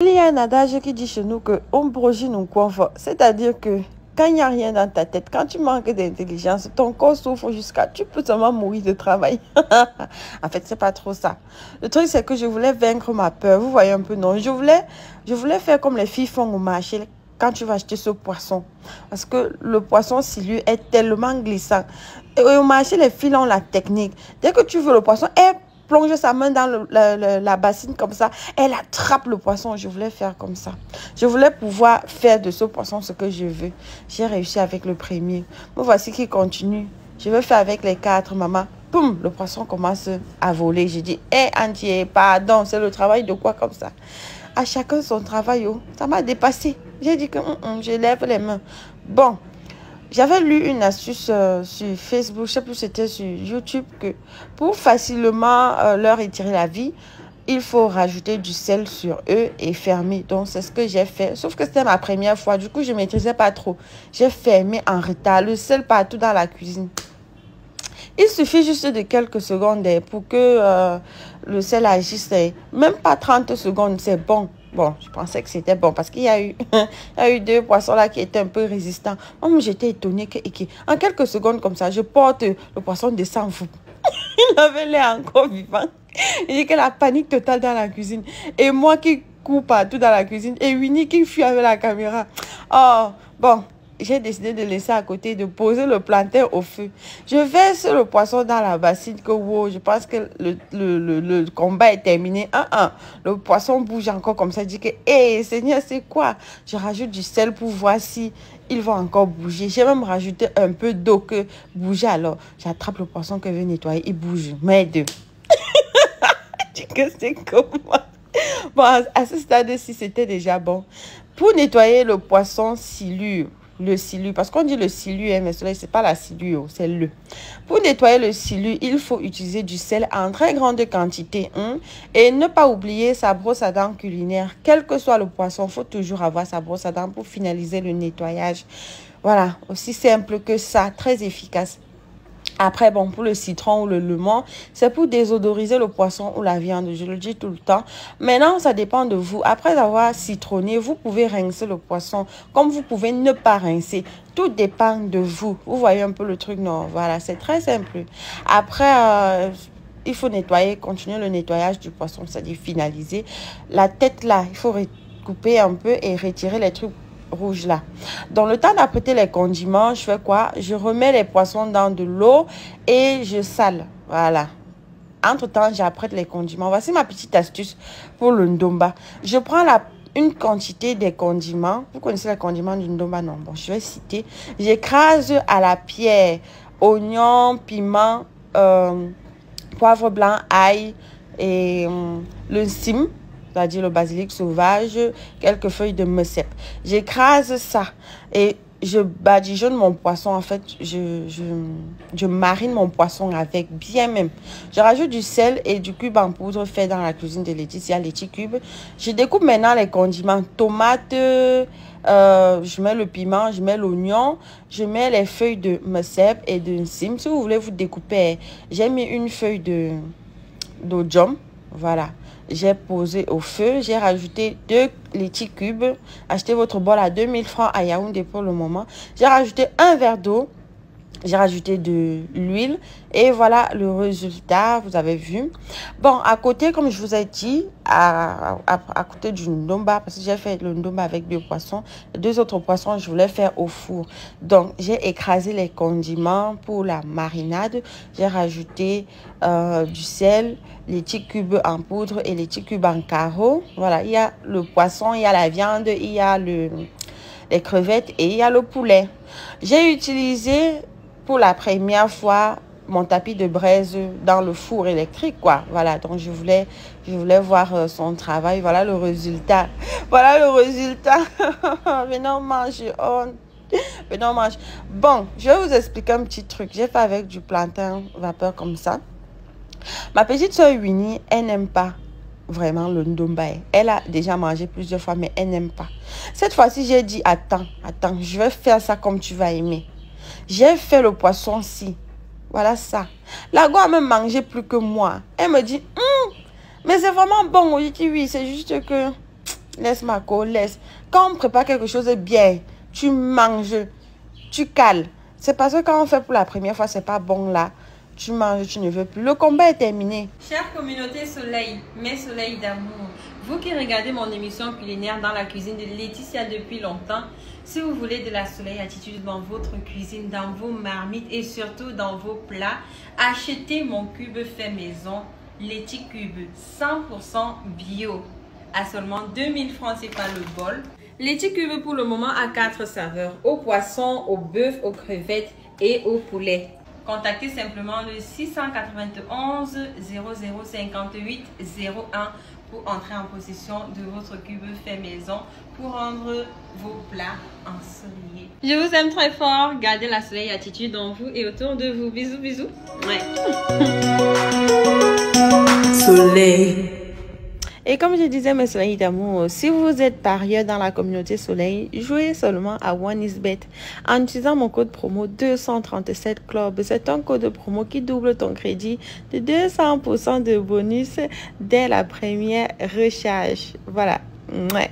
Il y a un adage qui dit chez nous que on brogit nous confort. C'est-à-dire que quand il n'y a rien dans ta tête, quand tu manques d'intelligence, ton corps souffre jusqu'à... Tu peux seulement mourir de travail. En fait, c'est pas trop ça. Le truc, c'est que je voulais vaincre ma peur. Vous voyez un peu, non? Je voulais faire comme les filles font au marché quand tu vas acheter ce poisson. Parce que le poisson silu est tellement glissant. Et au marché, les filles ont la technique. Dès que tu veux le poisson, plonge sa main dans la bassine comme ça. Elle attrape le poisson. Je voulais faire comme ça. Je voulais pouvoir faire de ce poisson ce que je veux. J'ai réussi avec le premier. Me voici qui continue. Je veux faire avec les 4, maman. Boum, le poisson commence à voler. J'ai dit, Antier, pardon, c'est le travail de quoi comme ça? À chacun son travail. Oh. Ça m'a dépassé. J'ai dit que je lève les mains. Bon. J'avais lu une astuce sur Facebook, je ne sais plus si c'était sur YouTube, que pour facilement leur étirer la vie, il faut rajouter du sel sur eux et fermer. Donc, c'est ce que j'ai fait. Sauf que c'était ma première fois. Du coup, je ne maîtrisais pas trop. J'ai fermé en retard. Le sel partout dans la cuisine. Il suffit juste de quelques secondes pour que le sel agisse. Même pas 30 secondes, c'est bon. Bon, je pensais que c'était bon parce qu'il y a eu, il y a eu 2 poissons là qui étaient un peu résistants. Moi, j'étais étonnée en quelques secondes comme ça, je porte le poisson descend. Il avait l'air encore vivant. Il dit que la panique totale dans la cuisine. Et moi qui cours partout dans la cuisine. Et Winnie qui fuit avec la caméra. Oh, bon. J'ai décidé de laisser à côté, de poser le plantain au feu. Je verse le poisson dans la bassine que wow, je pense que le combat est terminé. Le poisson bouge encore comme ça. Je dis que, hé, Seigneur, c'est quoi? Je rajoute du sel pour voir si ils vont encore bouger. J'ai même rajouté un peu d'eau que bouger. Alors, j'attrape le poisson que je veux nettoyer. Il bouge. M'aide. Je dis que c'est comment? Bon, à ce stade-ci, c'était déjà bon. Pour nettoyer le poisson silure, le silu, parce qu'on dit le silu, mais ce n'est pas la silure, c'est le. Pour nettoyer le silu, il faut utiliser du sel en très grande quantité. Et ne pas oublier sa brosse à dents culinaire. Quel que soit le poisson, il faut toujours avoir sa brosse à dents pour finaliser le nettoyage. Voilà, aussi simple que ça, très efficace. Après, bon, pour le citron ou le lemon, c'est pour désodoriser le poisson ou la viande. Je le dis tout le temps. Maintenant, ça dépend de vous. Après avoir citronné, vous pouvez rincer le poisson comme vous pouvez ne pas rincer. Tout dépend de vous. Vous voyez un peu le truc, non? Voilà, c'est très simple. Après, il faut nettoyer, continuer le nettoyage du poisson, c'est-à-dire finaliser. La tête là, il faut couper un peu et retirer les trucs rouge là. Dans le temps d'apprêter les condiments, je fais quoi? Je remets les poissons dans de l'eau et je sale. Voilà. Entre-temps, j'apprête les condiments. Voici ma petite astuce pour le ndomba. Je prends une quantité des condiments. Vous connaissez les condiments du ndomba? Non. Bon, je vais citer. J'écrase à la pierre oignon, piment, poivre blanc, ail et le cime. C'est-à-dire le basilic sauvage, quelques feuilles de messep. J'écrase ça et je badigeonne mon poisson. En fait, je marine mon poisson avec bien même. Je rajoute du sel et du cube en poudre fait dans la cuisine de Laetitia, Laetitia Cube. Je découpe maintenant les condiments. Tomates, je mets le piment, je mets l'oignon, je mets les feuilles de messep et de cime. Si vous voulez vous découper, j'ai mis une feuille d'ojom. Voilà. J'ai posé au feu. J'ai rajouté 2 laitiers cubes. Achetez votre bol à 2000 francs à Yaoundé pour le moment. J'ai rajouté un verre d'eau. J'ai rajouté de l'huile et voilà le résultat, vous avez vu. Bon, à côté, comme je vous ai dit, à côté du ndomba, parce que j'ai fait le ndomba avec 2 poissons, 2 autres poissons, je voulais faire au four. Donc, j'ai écrasé les condiments pour la marinade. J'ai rajouté du sel, les petits cubes en poudre et les petits cubes en carreaux. Voilà, il y a le poisson, il y a la viande, il y a les crevettes et il y a le poulet. J'ai utilisé pour la première fois mon tapis de braise dans le four électrique, quoi. Voilà, donc je voulais voir son travail. Voilà le résultat. Voilà le résultat. Maintenant, mange. Oh. Maintenant, mange. Bon, je vais vous expliquer un petit truc. J'ai fait avec du plantain vapeur comme ça. Ma petite soeur Winnie, elle n'aime pas vraiment le ndomba. Elle a déjà mangé plusieurs fois, mais elle n'aime pas. Cette fois-ci, j'ai dit, attends, je vais faire ça comme tu vas aimer. J'ai fait le poisson-ci. Voilà ça. La go a même mangé plus que moi. Elle me dit, mais c'est vraiment bon. Je dis oui, c'est juste que Laisse Marco, laisse. Quand on prépare quelque chose de bien, tu manges, tu cales. C'est parce que quand on fait pour la première fois, c'est pas bon là. Tu manges, tu ne veux plus. Le combat est terminé. Chère communauté Soleil, mes soleils d'amour, vous qui regardez mon émission culinaire dans la cuisine de Laetitia depuis longtemps, si vous voulez de la soleil attitude dans votre cuisine, dans vos marmites et surtout dans vos plats, achetez mon cube fait maison, Leti Cube 100% bio à seulement 2000 francs, c'est pas le bol. Leti Cube pour le moment à 4 saveurs, au poisson, au bœuf, aux crevettes et au poulet. Contactez simplement le 691 0058 01 pour entrer en possession de votre cube fait maison pour rendre vos plats ensoleillés. Je vous aime très fort. Gardez la soleil attitude en vous et autour de vous. Bisous, bisous. Ouais. Soleil. Et comme je disais, mes soleils d'amour, si vous êtes parieur dans la communauté soleil, jouez seulement à OneIsBet en utilisant mon code promo 237 Club. C'est un code promo qui double ton crédit de 200% de bonus dès la première recharge. Voilà. Ouais.